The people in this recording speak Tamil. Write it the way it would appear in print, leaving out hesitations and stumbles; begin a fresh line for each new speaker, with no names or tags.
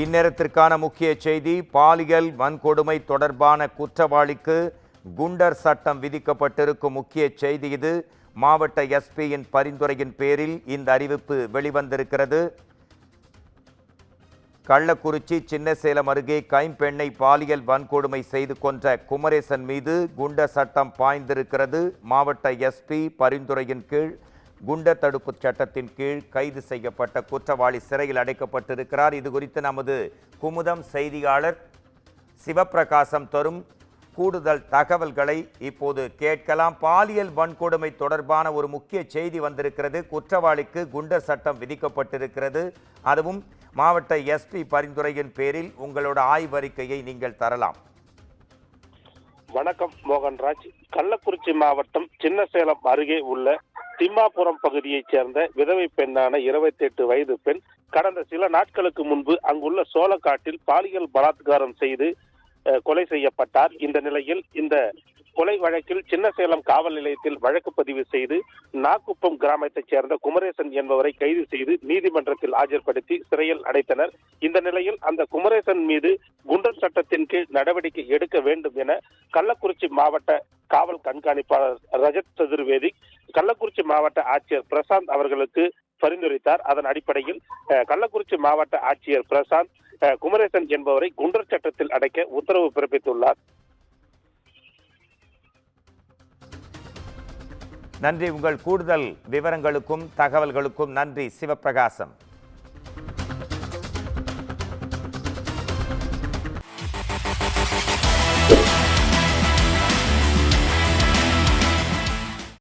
இந்நேரத்திற்கான முக்கிய செய்தி: பாலியல் வன்கொடுமை தொடர்பான குற்றவாளிக்கு குண்டர் சட்டம் விதிக்கப்பட்டிருக்கும் முக்கிய செய்தி இது. மாவட்ட எஸ்பியின் பரிந்துரையின் பேரில் இந்த அறிவிப்பு வெளிவந்திருக்கிறது. கள்ளக்குறிச்சி சின்னசேலம் அருகே கைம்பெண்ணை பாலியல் வன்கொடுமை செய்து கொன்ற குமரேசன் மீது குண்டர் சட்டம் பாய்ந்திருக்கிறது. மாவட்ட எஸ்பி பரிந்துரையின் கீழ் குண்டர் தடுப்பு சட்டத்தின் கீழ் கைது செய்யப்பட்ட குற்றவாளி சிறையில் அடைக்கப்பட்டிருக்கிறார். இது குறித்து நமது குமுதம் செய்தியாளர் சிவப்பிரகாசம் தரும் கூடுதல் தகவல்களை இப்போது கேட்கலாம். பாலியல் வன்கொடுமை தொடர்பான ஒரு முக்கிய செய்தி வந்திருக்கிறது. குற்றவாளிக்கு குண்டர் சட்டம் விதிக்கப்பட்டிருக்கிறது. அதுவும் மாவட்ட எஸ்பி பரிந்துரையின் பேரில் உங்களோட ஆய்வறிக்கையை நீங்கள் தரலாம்.
வணக்கம் மோகன்ராஜ். கள்ளக்குறிச்சி மாவட்டம் சின்னசேலம் அருகே உள்ள திம்மாபுரம் பகுதியைச் சேர்ந்த விதவை பெண்ணான 28 வயது பெண் கடந்த சில நாட்களுக்கு முன்பு அங்குள்ள சோளக்காட்டில் பாலியல் பலாத்காரம் செய்து கொலை செய்யப்பட்டார். இந்த நிலையில் இந்த கொலை வழக்கில் சின்னசேலம் காவல் நிலையத்தில் வழக்கு பதிவு செய்து நாக்குப்பம் கிராமத்தைச் சேர்ந்த குமரேசன் என்பவரை கைது செய்து நீதிமன்றத்தில் ஆஜர்படுத்தி சிறையில் அடைத்தனர். இந்த நிலையில் அந்த குமரேசன் மீது குண்டர் சட்டத்தின் கீழ் நடவடிக்கை எடுக்க வேண்டும் என கள்ளக்குறிச்சி மாவட்ட காவல் கண்காணிப்பாளர் ரஜத் சதுர்வேதி கள்ளக்குறிச்சி மாவட்ட ஆட்சியர் பிரசாந்த் அவர்களுக்கு பரிந்துரைத்தார். அதன் அடிப்படையில் கள்ளக்குறிச்சி மாவட்ட ஆட்சியர் பிரசாந்த் குமரேசன் என்பவரை குண்டர் சட்டத்தில் அடைக்க உத்தரவு பிறப்பித்துள்ளார்.
நன்றி. உங்கள் கூடுதல் விவரங்களுக்கும் தகவல்களுக்கும் நன்றி சிவப்பிரகாசம்.